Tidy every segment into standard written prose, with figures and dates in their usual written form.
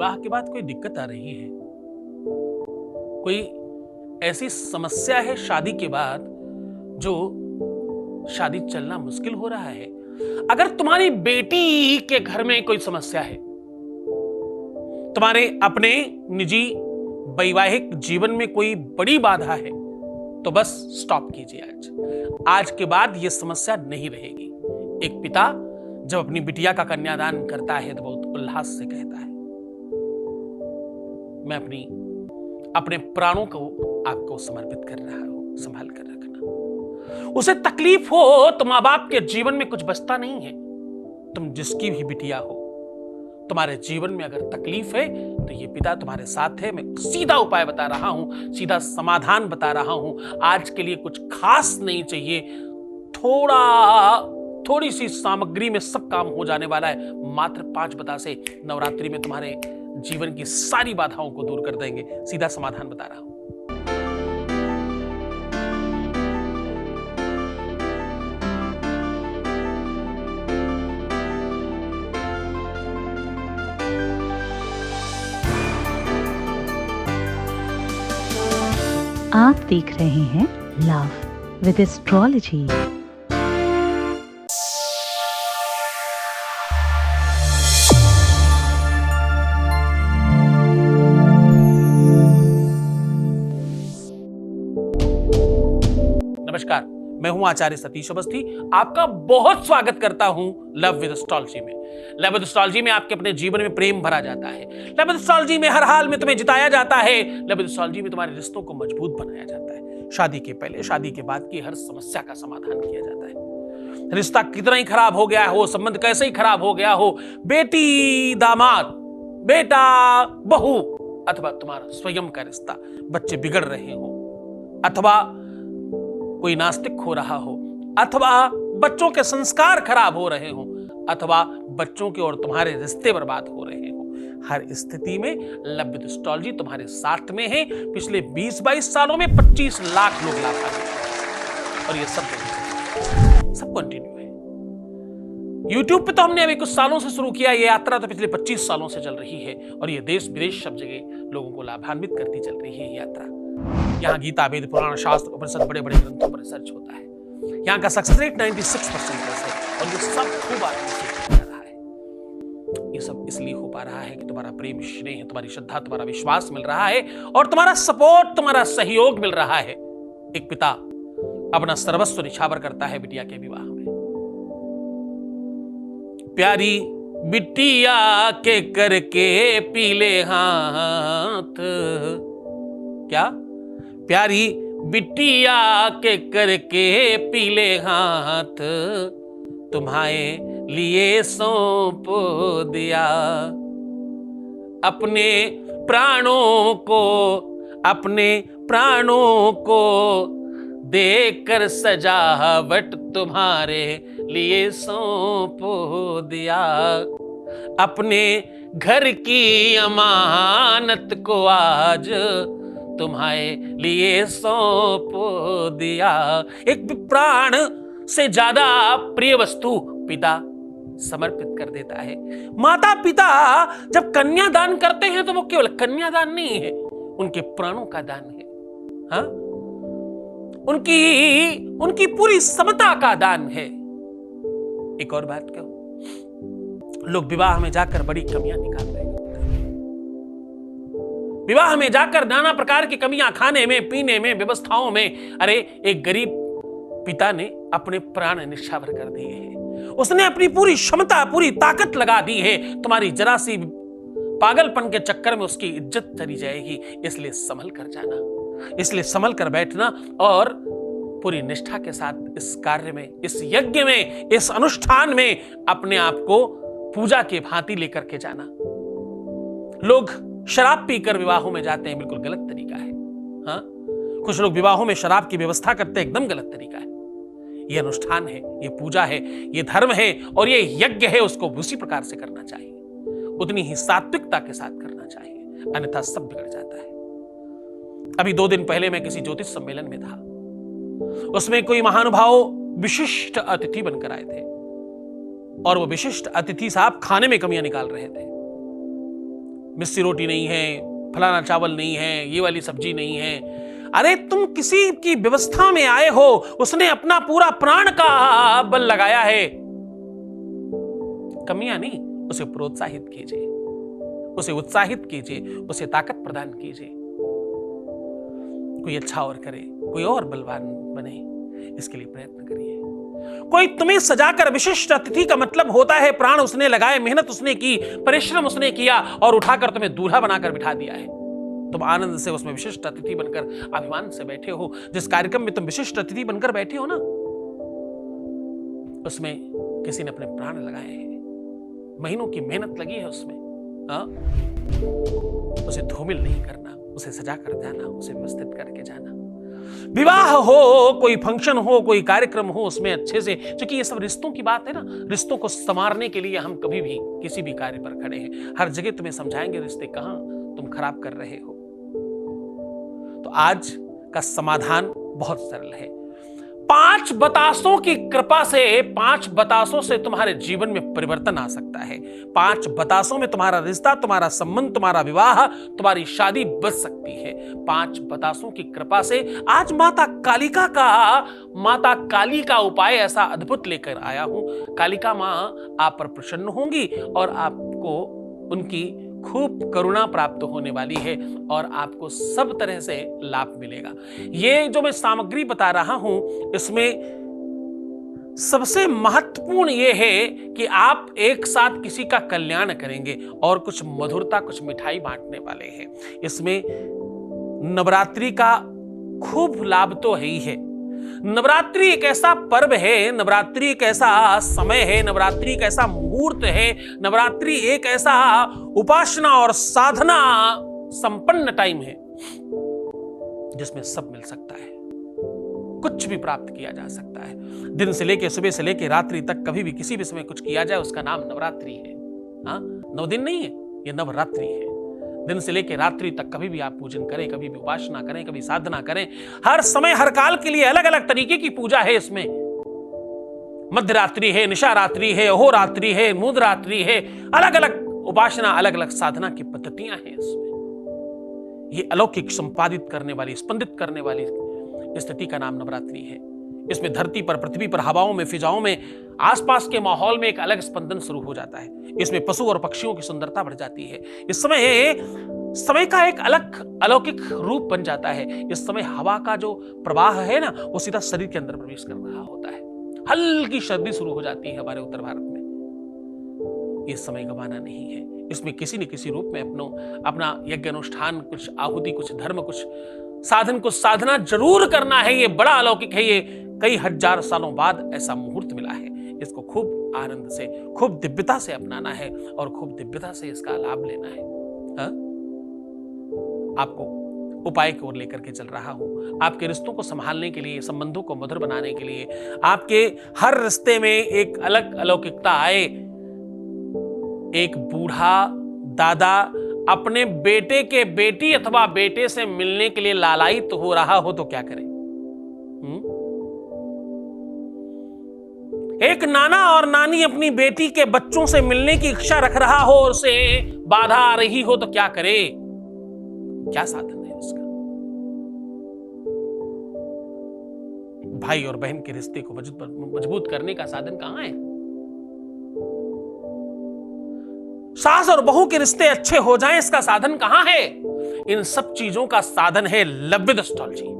विवाह के बाद कोई दिक्कत आ रही है, कोई ऐसी समस्या है शादी के बाद जो शादी चलना मुश्किल हो रहा है, अगर तुम्हारी बेटी के घर में कोई समस्या है, तुम्हारे अपने निजी वैवाहिक जीवन में कोई बड़ी बाधा है, तो बस स्टॉप कीजिए। आज के बाद यह समस्या नहीं रहेगी। एक पिता जब अपनी बिटिया का कन्यादान करता है तो बहुत उल्लास से कहता है, मैं अपने प्राणों को आपको समर्पित कर रहा हूं, संभाल कर रखना। उसे तकलीफ हो तो मां बाप के जीवन में कुछ बचता नहीं है। तुम जिसकी भी बिटिया हो, तुम्हारे जीवन में अगर तकलीफ है तो ये पिता तुम्हारे साथ है। मैं सीधा उपाय बता रहा हूं, सीधा समाधान बता रहा हूं। आज के लिए कुछ खास नहीं चाहिए, थोड़ी सी सामग्री में सब काम हो जाने वाला है। मात्र 5 बतासे नवरात्रि में तुम्हारे जीवन की सारी बाधाओं को दूर कर देंगे। सीधा समाधान बता रहा हूं। आप देख रहे हैं लव विद एस्ट्रोलॉजी। नमस्कार, मैं हूं आचार्य सतीश अवस्थी। आपका बहुत स्वागत करता हूं लव विद एस्ट्रोलॉजी में। लव विद एस्ट्रोलॉजी में आपके अपने जीवन में प्रेम भरा जाता है। लव विद एस्ट्रोलॉजी में हर हाल में तुम्हें जिताया जाता है। लव विद एस्ट्रोलॉजी में तुम्हारे रिश्तों को मजबूत बनाया जाता है। शादी के पहले, शादी के बाद की हर समस्या का समाधान किया जाता है। रिश्ता कितना ही खराब हो गया हो, संबंध कैसे ही खराब हो गया हो, बेटी दामाद, बेटा बहू, अथवा तुम्हारा स्वयं का रिश्ता, बच्चे बिगड़ रहे हो, अथवा कोई नास्तिक हो रहा हो, अथवा बच्चों के संस्कार खराब हो रहे हो, अथवा बच्चों के और तुम्हारे रिश्ते बर्बाद हो रहे हो, हर स्थिति में लव विद एस्ट्रोलॉजी तुम्हारे साथ में है। पिछले 20-22 सालों में 25 लाख लोग लाभ पाए और ये सब कंटिन्यू है। YouTube पे तो हमने अभी कुछ सालों से शुरू किया, ये यात्रा तो पिछले 25 सालों से चल रही है और ये देश विदेश सब जगह लोगों को लाभान्वित करती चल रही है ये यात्रा। यहाँ गीता, वेद, पुराण, शास्त्र, उपनिषद, बड़े बड़े ग्रंथों पर रिसर्च होता है। यहाँ का सक्सेस रेट 96% है और ये सब खूब आदमी से हो रहा है। ये सब इसलिए हो पा रहा है कि तुम्हारा प्रेम, स्नेह, तुम्हारी श्रद्धा, तुम्हारा विश्वास मिल रहा है और तुम्हारा सपोर्ट, तुम्हारा सहयोग मिल रहा है। एक पिता अपना सर्वस्व निछावर करता है बिटिया के विवाह में। प्यारी बिटिया के करके पीले हाथ, क्या? प्यारी बिटिया के करके पीले हाथ, तुम्हारे लिए सौंप दिया। अपने प्राणों को देकर सजावट तुम्हारे लिए सौंप दिया। अपने घर की अमानत को आज तुम्हारे लिए सौंप दिया। एक प्राण से ज्यादा प्रिय वस्तु पिता समर्पित कर देता है। माता पिता जब कन्यादान करते हैं तो वो केवल कन्यादान नहीं है, उनके प्राणों का दान है। हाँ, उनकी पूरी समता का दान है। एक और बात कहूं, लोग विवाह में जाकर बड़ी कमियां निकाल रहे हैं। विवाह में जाकर नाना प्रकार की कमियां, खाने में, पीने में, व्यवस्थाओं में। अरे एक गरीब पिता ने अपने प्राण निछावर कर दिए हैं। उसने अपनी पूरी क्षमता, पूरी ताकत लगा दी है। तुम्हारी जरा सी पागलपन के चक्कर में उसकी इज्जत चली जाएगी। इसलिए संभल कर जाना, इसलिए संभल कर बैठना और पूरी निष्ठा के साथ इस कार्य में, इस यज्ञ में, इस अनुष्ठान में अपने आप को पूजा के भांति लेकर के जाना। लोग शराब पीकर विवाहों में जाते हैं, बिल्कुल गलत तरीका है। हाँ, कुछ लोग विवाहों में शराब की व्यवस्था करते हैं, एकदम गलत तरीका है। ये अनुष्ठान है, ये पूजा है, ये धर्म है और ये यज्ञ है। उसको उसी प्रकार से करना चाहिए, उतनी ही सात्विकता के साथ करना चाहिए, अन्यथा सब बिगड़ जाता है। अभी 2 दिन पहले मैं किसी ज्योतिष सम्मेलन में था। उसमें कोई महानुभाव विशिष्ट अतिथि बनकर आए थे और वो विशिष्ट अतिथि साहब खाने में कमियां निकाल रहे थे। मिस्सी रोटी नहीं है, फलाना चावल नहीं है, ये वाली सब्जी नहीं है। अरे तुम किसी की व्यवस्था में आए हो, उसने अपना पूरा प्राण का बल लगाया है। कमियां नहीं, उसे प्रोत्साहित कीजिए, उसे उत्साहित कीजिए, उसे ताकत प्रदान कीजिए। कोई अच्छा और करे, कोई और बलवान बने, इसके लिए प्रयत्न करिए। कोई तुम्हें सजाकर विशिष्ट अतिथि का मतलब होता है प्राण उसने लगाए, मेहनत उसने की, परिश्रम उसने किया और उठाकर तुम्हें दूल्हा बनाकर बिठा दिया है। तुम आनंद से उसमें विशिष्ट अतिथि बनकर अभिमान से बैठे हो। जिस कार्यक्रम में तुम विशिष्ट अतिथि बनकर बैठे हो ना, उसमें किसी ने अपने प्राण लगाए हैं, महीनों की मेहनत लगी है उसमें। उसे धूमिल नहीं करना, उसे सजा कर जाना, उसे व्यवस्थित करके जाना। विवाह हो, कोई फंक्शन हो, कोई कार्यक्रम हो, उसमें अच्छे से, क्योंकि ये सब रिश्तों की बात है ना, रिश्तों को संवारने के लिए हम कभी भी किसी भी कार्य पर खड़े हैं। हर जगह तुम्हें समझाएंगे रिश्ते कहां तुम खराब कर रहे हो। तो आज का समाधान बहुत सरल है। 5 बतासों की कृपा से, 5 बतासों से तुम्हारे जीवन में परिवर्तन आ सकता है। 5 बतासों में तुम्हारा रिश्ता, तुम्हारा संबंध, तुम्हारा विवाह, तुम्हारी शादी बच सकती है। 5 बतासों की कृपा से आज माता काली का उपाय ऐसा अद्भुत लेकर आया हूं। कालिका मां आप पर प्रसन्न होंगी और आपको उनकी खूब करुणा प्राप्त होने वाली है और आपको सब तरह से लाभ मिलेगा। ये जो मैं सामग्री बता रहा हूं, इसमें सबसे महत्वपूर्ण ये है कि आप एक साथ किसी का कल्याण करेंगे और कुछ मधुरता, कुछ मिठाई बांटने वाले हैं। इसमें नवरात्रि का खूब लाभ तो है ही है। नवरात्रि एक ऐसा पर्व है, नवरात्रि एक ऐसा समय है, नवरात्रि एक ऐसा मुहूर्त है, नवरात्रि एक ऐसा उपासना और साधना संपन्न टाइम है जिसमें सब मिल सकता है, कुछ भी प्राप्त किया जा सकता है। दिन से लेके, सुबह से लेके रात्रि तक कभी भी किसी भी समय कुछ किया जाए, उसका नाम नवरात्रि है। 9 दिन नहीं है, ये नवरात्रि है। दिन से लेकर रात्रि तक कभी भी आप पूजन करें, कभी भी उपासना करें, कभी साधना करें। हर समय हर काल के लिए अलग अलग तरीके की पूजा है इसमें। मध्य रात्रि है, निशा रात्रि है, अहोरात्रि है, मूद रात्रि है, अलग अलग उपासना, अलग अलग साधना की पद्धतियां हैं इसमें। ये अलौकिक संपादित करने वाली, स्पंदित करने वाली स्थिति का नाम नवरात्रि है। इसमें धरती पर, पृथ्वी पर, हवाओं में, फिजाओं में, आसपास के माहौल में एक अलग स्पंदन शुरू हो जाता है। इसमें पशु और पक्षियों की सुंदरता बढ़ जाती है। इस समय का एक अलग अलौकिक रूप बन जाता है। इस समय हवा का जो प्रवाह है ना, वो सीधा शरीर के अंदर प्रवेश कर रहा होता है। हल्की सर्दी शुरू हो जाती है हमारे उत्तर भारत में। ये समय गंवाना नहीं है। इसमें किसी न किसी रूप में अपना यज्ञ अनुष्ठान, कुछ आहुति, कुछ धर्म, कुछ साधन, कुछ साधना जरूर करना है। ये बड़ा अलौकिक है। ये कई हजार सालों बाद ऐसा मुहूर्त मिला है। इसको खूब आनंद से, खूब दिव्यता से अपनाना है और खूब दिव्यता से इसका लाभ लेना है। आपको उपाय की ओर लेकर के चल रहा हूं। आपके रिश्तों को संभालने के लिए, संबंधों को मधुर बनाने के लिए, आपके हर रिश्ते में एक अलग अलौकिकता आए। एक बूढ़ा दादा अपने बेटे के बेटी अथवा बेटे से मिलने के लिए लालायित हो रहा हो तो क्या करें? एक नाना और नानी अपनी बेटी के बच्चों से मिलने की इच्छा रख रहा हो और उसे बाधा आ रही हो तो क्या करे? क्या साधन है उसका? भाई और बहन के रिश्ते को मजबूत करने का साधन कहां है? सास और बहू के रिश्ते अच्छे हो जाएं, इसका साधन कहां है? इन सब चीजों का साधन है लव विद एस्ट्रोलॉजी।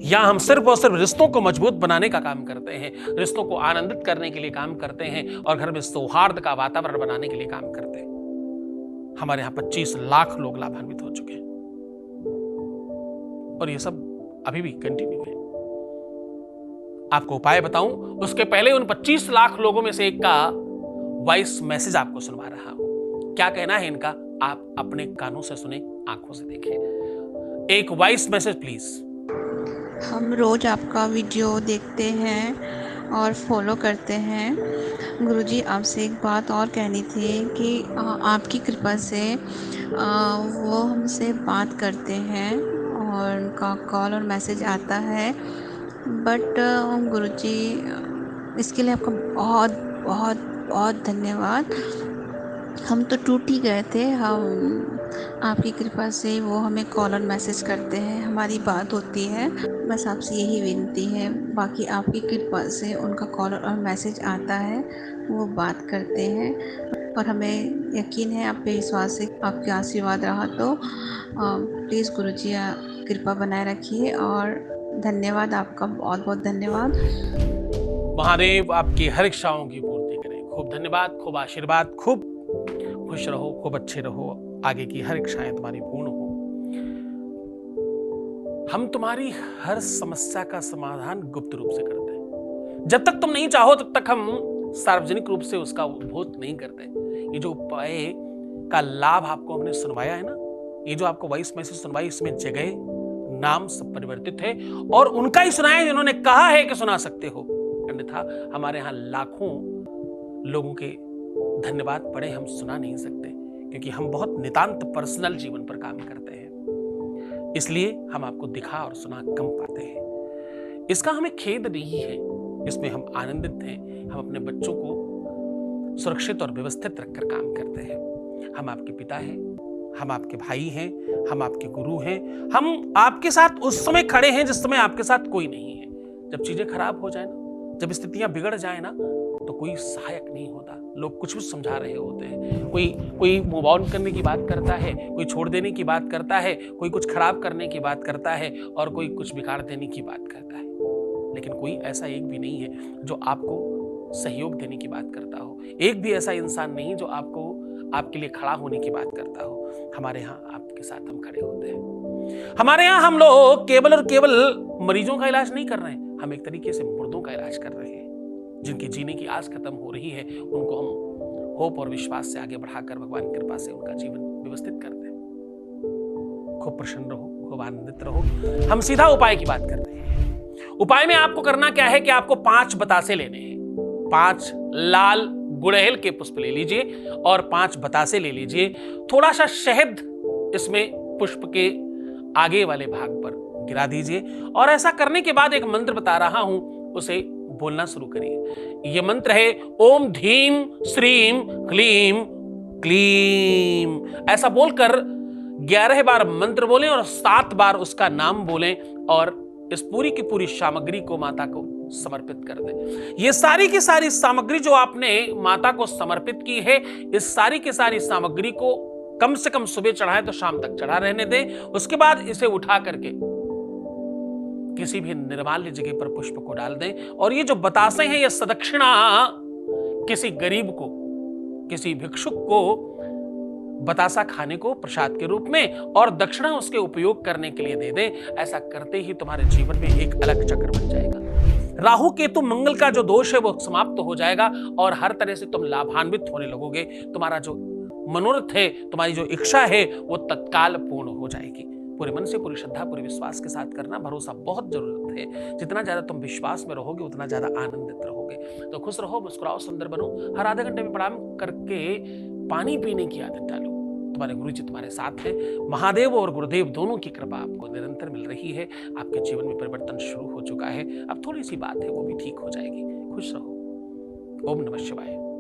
यहां हम सिर्फ और सिर्फ रिश्तों को मजबूत बनाने का काम करते हैं, रिश्तों को आनंदित करने के लिए काम करते हैं और घर में सौहार्द का वातावरण बनाने के लिए काम करते हैं। हमारे यहां 25 लाख लोग लाभान्वित हो चुके हैं और ये सब अभी भी कंटिन्यू है। आपको उपाय बताऊं उसके पहले उन 25 लाख लोगों में से एक का वॉइस मैसेज आपको सुनवा रहा हूं। क्या कहना है इनका, आप अपने कानों से सुने, आंखों से देखें। एक वॉइस मैसेज प्लीज। हम रोज आपका वीडियो देखते हैं और फॉलो करते हैं। गुरुजी, आपसे एक बात और कहनी थी कि आपकी कृपा से वो हमसे बात करते हैं और उनका कॉल और मैसेज आता है, बट गुरुजी इसके लिए आपका बहुत बहुत बहुत धन्यवाद। हम तो टूट ही गए थे। हम आपकी कृपा से वो हमें कॉल और मैसेज करते हैं, हमारी बात होती है। बस आपसे यही विनती है, बाकी आपकी कृपा से उनका कॉल और मैसेज आता है, वो बात करते हैं और हमें यकीन है, आप पे विश्वास है, आपके आशीर्वाद रहा तो प्लीज़ गुरुजी कृपा बनाए रखिए। और धन्यवाद, आपका बहुत बहुत धन्यवाद। महादेव आपकी हर इच्छाओं की पूर्ति करें। खूब धन्यवाद, खूब आशीर्वाद, खूब खुश रहो, खूब अच्छे रहो, आगे की हर इच्छाएं तुम्हारी पूर्ण हो। हम तुम्हारी हर समस्या का समाधान गुप्त रूप से करते हैं। जब तक तुम नहीं चाहो तब तक हम सार्वजनिक रूप से उसका उपभोग नहीं करते। ये जो उपाय का लाभ आपको हमने सुनवाया है ना, ये जो आपको वॉइस मैसेज सुनवाई, इसमें जगह नाम सब परिवर्तित है और उनका ही सुनाया जिन्होंने कहा है कि सुना सकते हो। अन्यथा हमारे यहाँ लाखों लोगों के धन्यवाद पड़े, हम सुना नहीं सकते, क्योंकि हम बहुत नितांत पर्सनल जीवन पर काम करते हैं। इसलिए हम आपको दिखा और सुना कम पाते हैं। इसका हमें खेद नहीं है, इसमें हम आनंदित हैं। हम अपने बच्चों को सुरक्षित और व्यवस्थित रखकर काम करते हैं। हम आपके पिता हैं, हम आपके भाई हैं, हम आपके गुरु हैं। हम आपके साथ उस समय खड़े हैं जिस समय आपके साथ कोई नहीं है। जब चीजें खराब हो जाए ना, जब स्थितियां बिगड़ जाए ना, तो कोई सहायक नहीं होता। लोग कुछ भी समझा रहे होते हैं। कोई मूव ऑन करने की बात करता है, कोई छोड़ देने की बात करता है, कोई कुछ खराब करने की बात करता है और कोई कुछ बिगाड़ देने की बात करता है। लेकिन कोई ऐसा एक भी नहीं है जो आपको सहयोग देने की बात करता हो। एक भी ऐसा इंसान नहीं जो आपके लिए खड़ा होने की बात करता हो। हमारे यहाँ आपके साथ हम खड़े होते हैं। हमारे यहाँ हम लोग केवल और केवल मरीजों का इलाज नहीं कर रहे हैं, हम एक तरीके से मुर्दों का इलाज कर रहे हैं। जिनकी जीने की आस खत्म हो रही है, उनको हम होप और विश्वास से आगे बढ़ाकर भगवान की कृपा से उनका जीवन व्यवस्थित करते हैं। खूब प्रसन्न रहो, खूब आनंदित रहो। हम सीधा उपाय की बात कर रहे हैं। उपाय में आपको करना क्या है कि आपको 5 बतासे लेने हैं। 5 लाल गुड़हल के पुष्प ले लीजिए और 5 बतासे ले लीजिए। थोड़ा सा शहद इसमें पुष्प के आगे वाले भाग पर गिरा दीजिए और ऐसा करने के बाद एक मंत्र बता रहा हूं, उसे बोलना शुरू करिए। यह मंत्र है ओम धीम श्रीम क्लीम क्लीम। ऐसा बोलकर 11 बार मंत्र बोलें और 7 बार उसका नाम बोलें और इस पूरी की पूरी सामग्री को माता को समर्पित कर दें। ये सारी की सारी सामग्री जो आपने माता को समर्पित की है, इस सारी की सारी सामग्री को कम से कम सुबह चढ़ाएं तो शाम तक चढ़ा रहने दें। उसके बाद इसे उठा करके किसी भी निर्माल्य जगह पर पुष्प को डाल दें और ये जो बतासे हैं, ये सदक्षिणा किसी गरीब को, किसी भिक्षुक को बतासा खाने को प्रसाद के रूप में और दक्षिणा उसके उपयोग करने के लिए दे दें। ऐसा करते ही तुम्हारे जीवन में एक अलग चक्र बन जाएगा। राहु केतु मंगल का जो दोष है वो समाप्त हो जाएगा और हर तरह से तुम लाभान्वित होने लगोगे। तुम्हारा जो मनोरथ है, तुम्हारी जो इच्छा है, वो तत्काल पूर्ण हो जाएगी। पूरे मन से, पूरी श्रद्धा, पूरे विश्वास के साथ करना। भरोसा बहुत जरूरत है। जितना ज्यादा तुम विश्वास में रहोगे उतना ज्यादा आनंदित रहोगे। तो खुश रहो, मुस्कुराओ, सुंदर बनो। हर आधे घंटे में प्रणाम करके पानी पीने की आदत डालो। तुम्हारे गुरु जी तुम्हारे साथ हैं। महादेव और गुरुदेव दोनों की कृपा आपको निरंतर मिल रही है। आपके जीवन में परिवर्तन शुरू हो चुका है। अब थोड़ी सी बात है, वो भी ठीक हो जाएगी। खुश रहो। ओम नमः शिवाय।